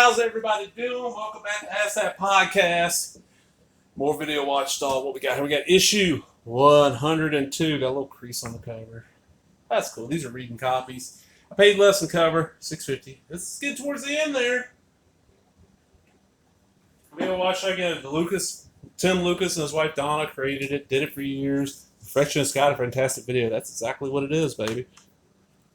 how's everybody doing? Welcome back to Ask That Podcast. More video Watchdog. What we got here? We got issue 102. Got a little crease on the cover. That's cool. These are reading copies. I paid less than cover, $6.50. This is getting towards the end there. Video Watchdog again. Tim Lucas and his wife Donna created it. Did it for years. Perfectionist got a fantastic video. That's exactly what it is, baby.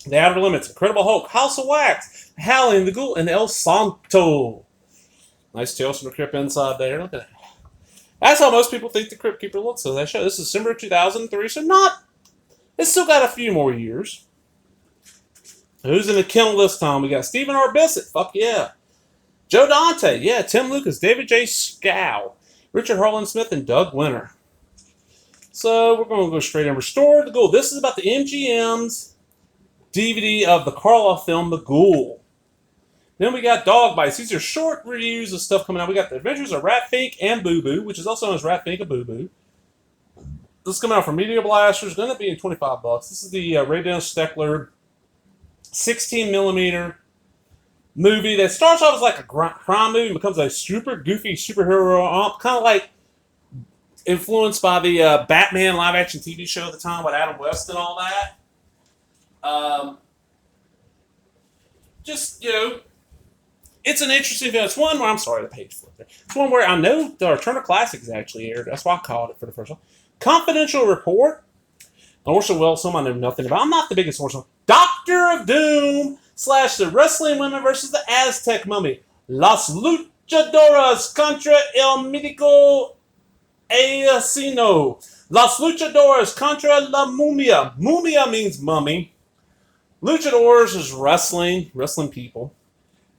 The Outer Limits, Incredible Hulk, House of Wax, Howling the Ghoul, and El Santo. Nice Tales from the Crypt inside there. Look at that. That's how most people think the Crypt Keeper looks. So that show. This is December 2003, so it's still got a few more years. Who's in the kennel this time? We got Stephen R. Bissett, fuck yeah. Joe Dante, yeah. Tim Lucas, David J. Scow, Richard Harlan Smith, and Doug Winter. So we're going to go straight in. Restore the Ghoul. This is about the MGM's DVD of the Karloff film, The Ghoul. Then we got Dog Bites. These are short reviews of stuff coming out. We got The Adventures of Rat Fink and Boo Boo, which is also known as Rat Fink and Boo Boo. This is coming out from Media Blasters. Going to be in $25. This is the Ray Dennis Steckler 16mm movie that starts off as like a crime movie and becomes a super goofy superhero, kind of like influenced by the Batman live-action TV show at the time with Adam West and all that. It's an interesting film. It's one where, I'm sorry, the page flipped there. It's one where I know the Turner Classics actually aired. That's why I called it for the first one. Confidential Report. Orson Welles, someone I know nothing about. I'm not the biggest Orson. Doctor of Doom / the Wrestling Women versus the Aztec Mummy. Las Luchadoras contra el Mítico Asesino. Las Luchadoras contra la Mumia. Mumia means mummy. Luchadors is wrestling people.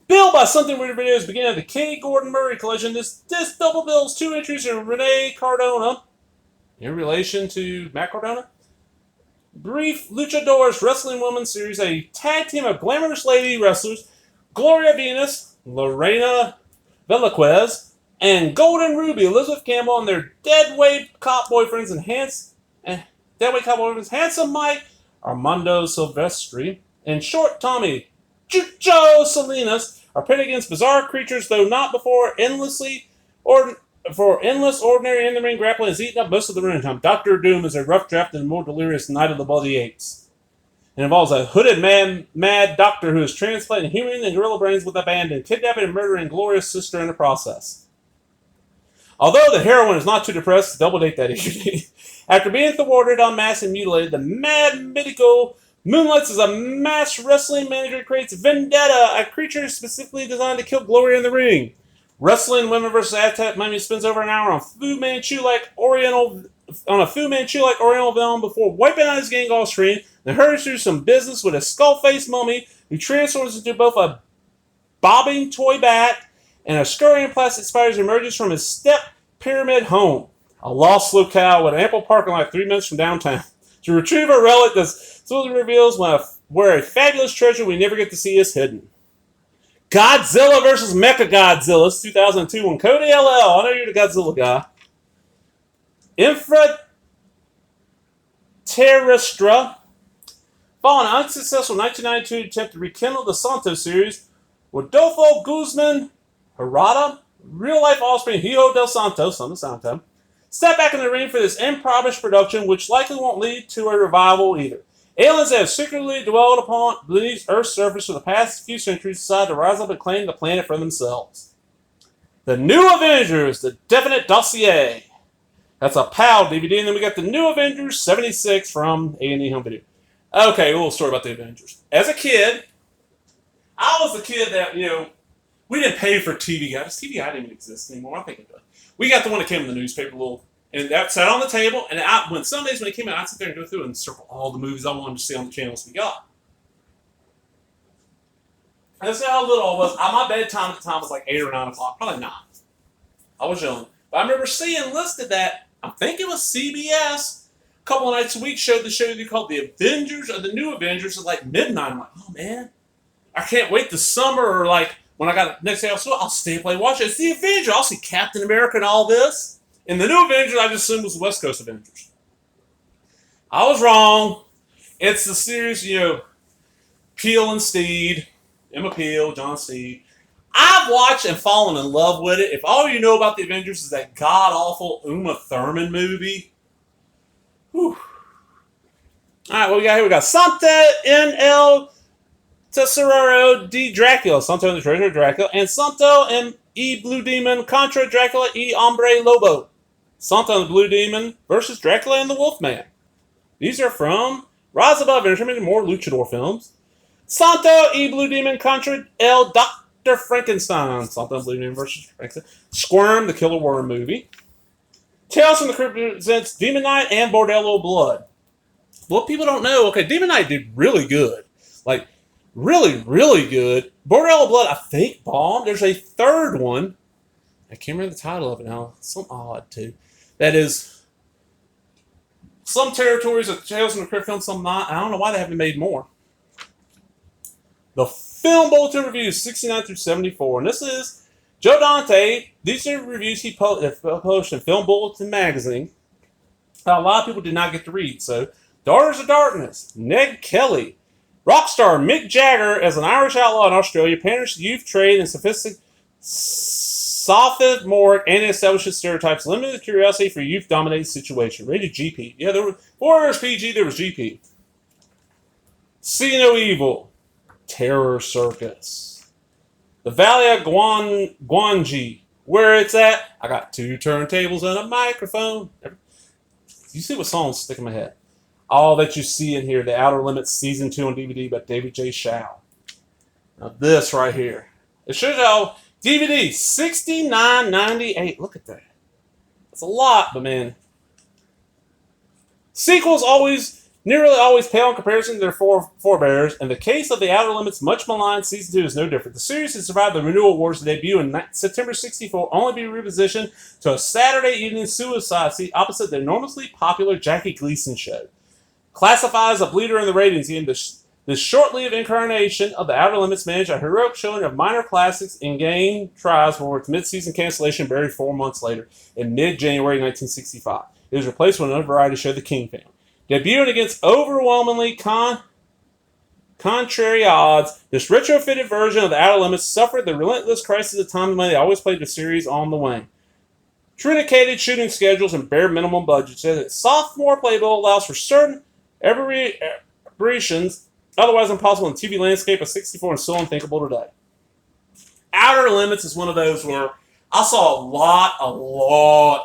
Billed by Something Weird Videos, beginning of the K. Gordon Murray collection. This double bills 2 entries in Renee Cardona in relation to Matt Cardona. Brief Luchadors Wrestling Women series, a tag team of glamorous lady wrestlers, Gloria Venus, Lorena Velasquez, and Golden Ruby, Elizabeth Campbell, and their deadweight cop boyfriends Handsome Mike, Armando Silvestri, and Short Tommy, Chucho Salinas, are pitted against bizarre creatures, though not before endless, ordinary in-the-ring grappling has eaten up most of the running time. Doctor Doom is a rough draft and more delirious Night of the Bloody Apes. It involves a hooded mad doctor who is transplanting human and gorilla brains with abandon, kidnapping and murdering Gloria's sister in the process. Although the heroine is not too depressed to double date that evening, after being thwarted, unmasked, and mutilated, the Mad Mythico moonlights as a mass wrestling manager creates Vendetta, a creature specifically designed to kill Gloria in the ring. Wrestling Women vs. Aztec Mummy spends over an hour on a Fu Manchu-like Oriental villain before wiping out his gang off screen and hurries through some business with a skull-faced mummy who transforms into both a bobbing toy bat and a scurrying plastic spider emerges from his step pyramid home, a lost locale with an ample parking lot 3 minutes from downtown. To retrieve a relic that slowly reveals where a fabulous treasure we never get to see is hidden. Godzilla vs. Mechagodzilla. This is 2002 on Cody LL. I know you're the Godzilla guy. Infraterrestra. Following an unsuccessful 1992 attempt to rekindle the Santo series, Rodolfo Guzman Harada, real-life offspring Hijo del Santo, son of Santo, step back in the ring for this impoverished production, which likely won't lead to a revival either. Aliens that have secretly dwelled upon beneath Earth's surface for the past few centuries decide to rise up and claim the planet for themselves. The New Avengers, the Definite Dossier. That's a PAL DVD, and then we got the New Avengers 76 from A&E Home Video. Okay, a little story about the Avengers. As a kid, I was the kid that, we didn't pay for TV Guide. TV Guide didn't even exist anymore. I think it does. We got the one that came in the newspaper, and that sat on the table. And when Sundays when it came out, I'd sit there and go through and circle all the movies I wanted to see on the channels we got. That's how little I was. My bedtime at the time was like 8 or 9 o'clock, probably 9. I was young, but I remember seeing listed that I think it was CBS. A couple of nights a week showed the show they called The Avengers or the New Avengers at like midnight. I'm like, oh man, I can't wait this summer or like. When I got next day, I'll stay and play watch it. It's the Avengers. I'll see Captain America and all this. And the New Avengers, I just assumed was the West Coast Avengers. I was wrong. It's the series, Peel and Steed, Emma Peel, John Steed. I've watched and fallen in love with it. If all you know about the Avengers is that god-awful Uma Thurman movie. Whew. Alright, what we got here? We got Santa in el Tesoro de Dracula, Santo and the Treasure of Dracula, and Santo and E Blue Demon contra Dracula e Hombre Lobo. Santo and the Blue Demon versus Dracula and the Wolfman. These are from Rise Above Entertainment and more luchador films. Santo y Blue Demon contra el Dr. Frankenstein. Santo and Blue Demon versus Frankenstein. Squirm, the Killer Worm movie. Tales from the Crypt presents Demon Knight and Bordello Blood. What people don't know, okay, Demon Knight did really good. Like, really, really good. Bordello Blood, I think, bombed. There's a third one. I can't remember the title of it now. Some odd, too. That is some territories of Tales from the Crypt film, some not. I don't know why they haven't made more. The Film Bulletin Reviews, 69 through 74. And this is Joe Dante. These are reviews he published in Film Bulletin magazine. A lot of people did not get to read. So, Daughters of Darkness, Ned Kelly. Rockstar Mick Jagger, as an Irish outlaw in Australia, panders to youth trade and sophomoric anti-establishment stereotypes, limited curiosity for youth-dominated situation. Rated GP. Yeah, there was, before there was PG, there was GP. See No Evil. Terror Circus. The Valley of Gwangi. Where it's at, I got 2 turntables and a microphone. You see what songs stick in my head? All That You See in Here, The Outer Limits Season 2 on DVD by David J. Shaw. Now this right here. It shows how DVD, $69.98. Look at that. That's a lot, but man. Sequels nearly always pale in comparison to their forebears. In the case of The Outer Limits, much maligned, Season 2 is no different. The series has survived the Renewal Wars' debut in September '64, only be repositioned to a Saturday evening suicide scene opposite the enormously popular Jackie Gleason show. Classified as a bleeder in the ratings game, this short-lived incarnation of The Outer Limits managed a heroic showing of minor classics in game tries for its mid-season cancellation buried 4 months later in mid-January 1965. It was replaced with another variety show, The King Family. Debuting against overwhelmingly contrary odds, this retrofitted version of The Outer Limits suffered the relentless crisis of time and money that always played the series on the wane. Truncated shooting schedules and bare minimum budgets. Its sophomore playbill allows for certain aberrations otherwise impossible in the TV landscape of '64 and still unthinkable today. Outer Limits is one of those where I saw a lot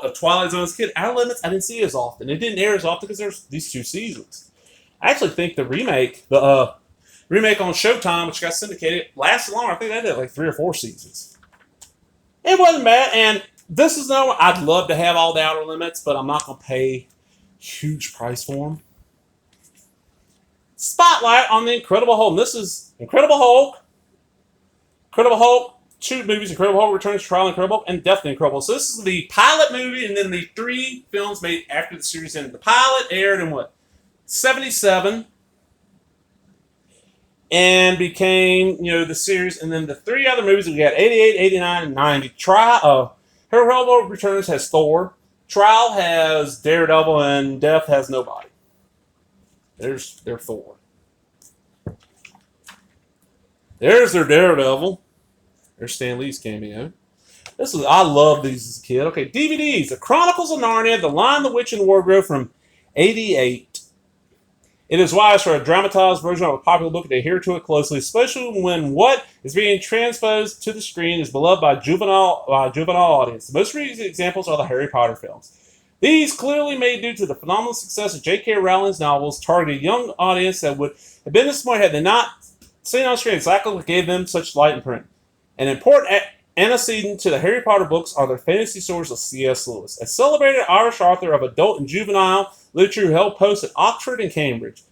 of Twilight Zone as a kid. Outer Limits, I didn't see as often. It didn't air as often because there's these 2 seasons. I actually think the remake on Showtime, which got syndicated, lasted longer. I think they did like 3 or 4 seasons. It wasn't bad, and this is no. I'd love to have all the Outer Limits, but I'm not going to pay huge price for them. Spotlight on the Incredible Hulk. This is Incredible Hulk. 2 movies, Incredible Hulk Returns, Trial Incredible Hulk, and Death the Incredible. So this is the pilot movie and then the 3 films made after the series ended. The pilot aired in what? 77. And became, the series. And then the 3 other movies we got, 88, 89, and 90. Incredible Returns has Thor. Trial has Daredevil, and Death has nobody. There's their Thor. There's their Daredevil. There's Stan Lee's cameo. I love these as a kid. Okay, DVDs. The Chronicles of Narnia, The Lion, the Witch, and the Wardrobe from '88. It is wise for a dramatized version of a popular book to adhere to it closely, especially when what is being transposed to the screen is beloved by juvenile audience. The most recent examples are the Harry Potter films. These clearly made due to the phenomenal success of J.K. Rowling's novels, targeted a young audience that would have been disappointed had they not seen on screen exactly what gave them such light in print. An important antecedent to the Harry Potter books are the fantasy stories of C.S. Lewis, a celebrated Irish author of adult and juvenile literature who held posts at Oxford and Cambridge.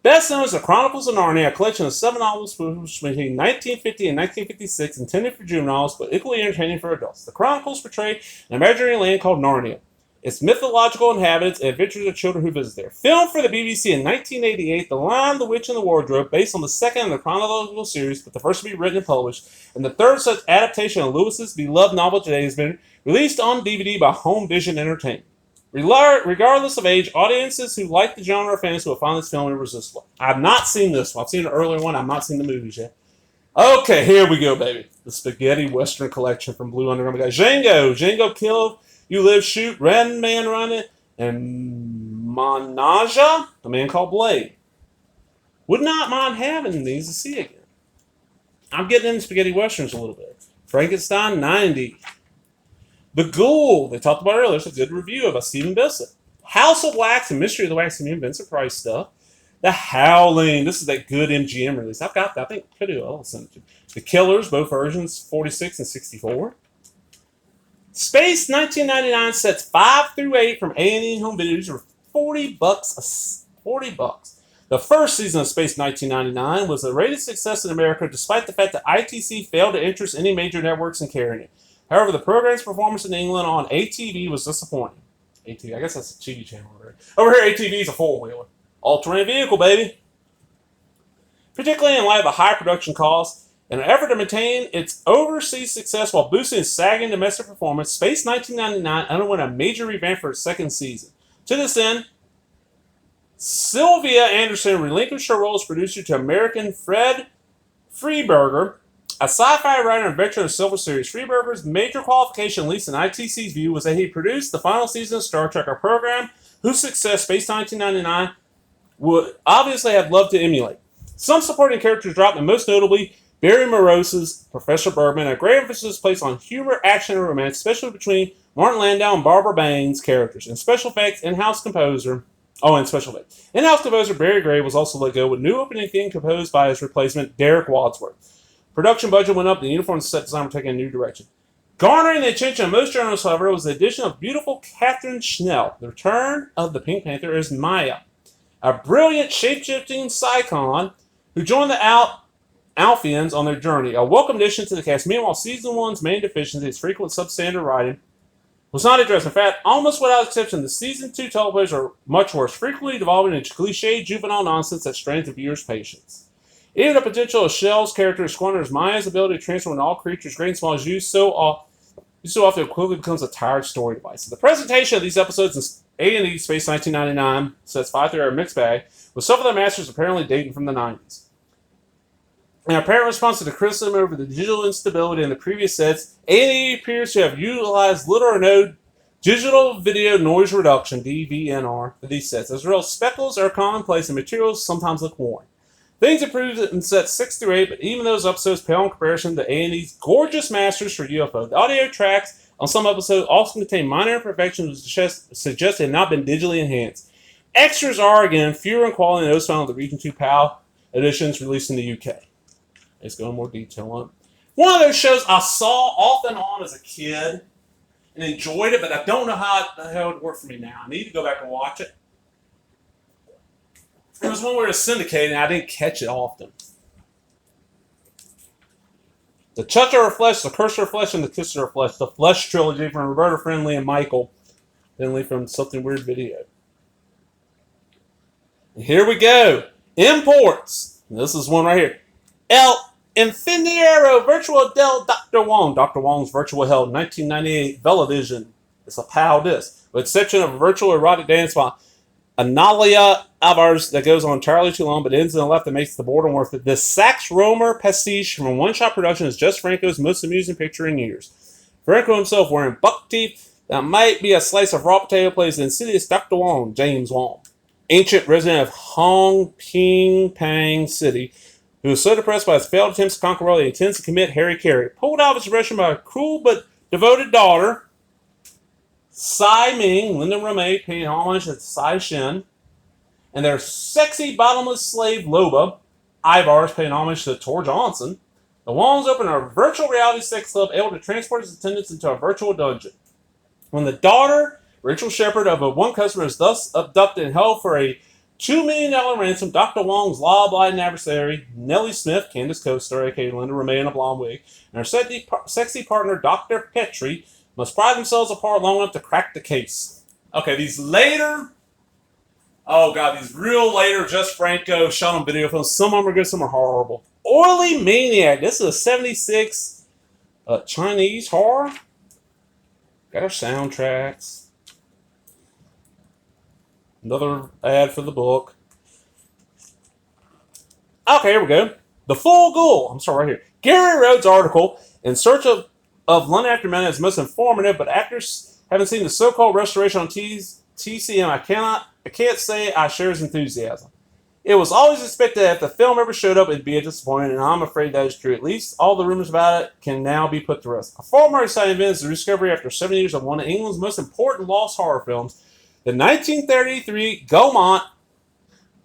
Best known as The Chronicles of Narnia, a collection of 7 novels published between 1950 and 1956, intended for juveniles but equally entertaining for adults. The Chronicles portray an imaginary land called Narnia, its mythological inhabitants, and adventures of children who visit there. Filmed for the BBC in 1988, The Lion, the Witch, and the Wardrobe, based on the second in the chronological series, but the first to be written and published, and the third such adaptation of Lewis's beloved novel today, has been released on DVD by Home Vision Entertainment. Regardless of age, audiences who like the genre of fantasy will find this film irresistible. I've not seen this one. I've seen an earlier one. I've not seen the movies yet. Okay, here we go, baby. The Spaghetti Western Collection from Blue Underground. We got Django Kill, You Live, Shoot, Red Man Running, and Manaja, a man called Blade. Would not mind having these to see again. I'm getting into spaghetti westerns a little bit. Frankenstein 90. The Ghoul, they talked about earlier, it's a good review about Stephen Bissett. House of Wax and Mystery of the Wax Museum, Vincent Price stuff. The Howling, this is that good MGM release. I've got that, I think pretty well. The Killers, both versions, 46 and 64. Space 1999 sets 5 through 8 from A&E Home Videos for $40. $40. The first season of Space 1999 was a rated success in America despite the fact that ITC failed to interest any major networks in carrying it. However, the program's performance in England on ATV was disappointing. ATV, I guess that's a TV channel. Right? Over here, ATV is a four-wheeler. All-terrain vehicle, baby. Particularly in light of the high production costs, in an effort to maintain its overseas success while boosting its sagging domestic performance, Space 1999 underwent a major revamp for its second season. To this end, Sylvia Anderson relinquished her role as producer to American Fred Freeberger, a sci-fi writer and veteran of Silver Series. Freeberger's major qualification, at least in ITC's view, was that he produced the final season of Star Trek, a program whose success Space 1999 would obviously have loved to emulate. Some supporting characters dropped, and most notably, Barry Morose's Professor Bergman, a great emphasis placed on humor, action, and romance, especially between Martin Landau and Barbara Baines' characters. And special effects, in-house composer Barry Gray was also let go, with new opening theme composed by his replacement, Derek Wadsworth. Production budget went up, and the uniform and set design were taking a new direction. Garnering the attention of most journalists, however, was the addition of beautiful Catherine Schnell. The return of the Pink Panther is Maya, a brilliant shape-shifting Psychon who joined the Alphians on their journey. A welcome addition to the cast. Meanwhile, Season 1's main deficiency, its frequent substandard writing, was not addressed. In fact, almost without exception, the Season 2 teleplays are much worse, frequently devolving into cliché juvenile nonsense that strains the viewer's patience. Even the potential of Shell's character squanders Maya's ability to transform into all creatures, great and small, is used so often it quickly becomes a tired story device. So the presentation of these episodes in A&E Space 1999 sets 5 through a mixed bag, with some of their masters apparently dating from the 90s. In apparent response to the criticism over the digital instability in the previous sets, A&E appears to have utilized little or no digital video noise reduction (DVNR) for these sets. As a result, speckles are commonplace and materials sometimes look worn. Things improved in sets 6 through 8, but even those episodes pale in comparison to A&E's gorgeous masters for UFO. The audio tracks on some episodes also contain minor imperfections which suggest they have not been digitally enhanced. Extras are, again, fewer in quality than those found in the Region 2 PAL editions released in the UK. Let's go in more detail on it. One of those shows I saw off and on as a kid and enjoyed it, but I don't know how it would work for me now. I need to go back and watch it. It was one where it was syndicated, and I didn't catch it often. The Touch of Her Flesh, The Curse of Her Flesh, and The Kiss of Her Flesh. The Flesh trilogy from Roberta Friendly and Michael Finley from Something Weird Video. And here we go. Imports. And this is one right here. El Infinero Virtual del Dr. Wong. Dr. Wong's Virtual Hell 1998 Velovision. It's a PAL disc. With exception of a virtual erotic dance by Analia Alvarez that goes on entirely too long but ends in the left that makes the boredom worth it. This Sax Romer pastiche from a one-shot production is just Franco's most amusing picture in years. Franco himself wearing buck teeth that might be a slice of raw potato plays the insidious Dr. Wong, James Wong, ancient resident of Hong Ping Pang City, who is so depressed by his failed attempts to conquer the world he intends to commit Harry Carey. Pulled out of his depression by a cruel but devoted daughter, Tsai Ming, Linda Romay paying homage to Tsai Shin, and their sexy bottomless slave Loba, Ivar's paying homage to Tor Johnson. The Wongs open a virtual reality sex club able to transport his attendants into a virtual dungeon. When the daughter, Rachel Shepard, of one customer is thus abducted and held for a $2 million ransom, Dr. Wong's law-abiding adversary, Nellie Smith, Candace co-star, aka Linda Romay in a blonde wig, and her sexy partner, Dr. Petrie, must pry themselves apart long enough to crack the case. Okay, these real later Just Franco shot on video films. Some of them are good, some are horrible. Oily Maniac. This is a 76 Chinese horror. Got our soundtracks. Another ad for the book. Okay, here we go. The Full Ghoul. I'm sorry, right here. Gary Rhodes' article, In Search of London Actor Man, is most informative, but actors haven't seen the so-called restoration on TCM. I can't say I share his enthusiasm. It was always expected that if the film ever showed up, it'd be a disappointment, and I'm afraid that is true. At least all the rumors about it can now be put to rest. A far more exciting event is the discovery after 7 years of one of England's most important lost horror films, the 1933 Gaumont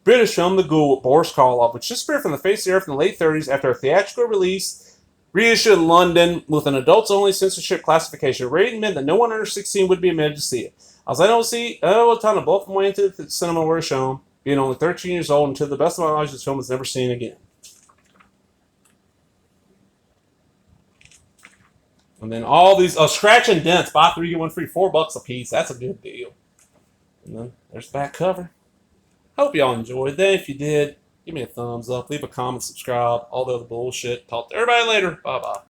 British film The Ghoul with Boris Karloff, which disappeared from the face of the earth in the late 30s after a theatrical release reissued in London with an adults-only censorship classification. Rating meant that no one under 16 would be admitted to see it. I was unable to time to both my way into the cinema where it's shown, being only 13 years old, and to the best of my knowledge, this film was never seen again. And then all these scratch and dents, buy 3 get 1 free, $4 a piece. That's a good deal. And then there's the back cover. Hope y'all enjoyed that. If you did, give me a thumbs up, leave a comment, subscribe, all the other bullshit. Talk to everybody later. Bye bye.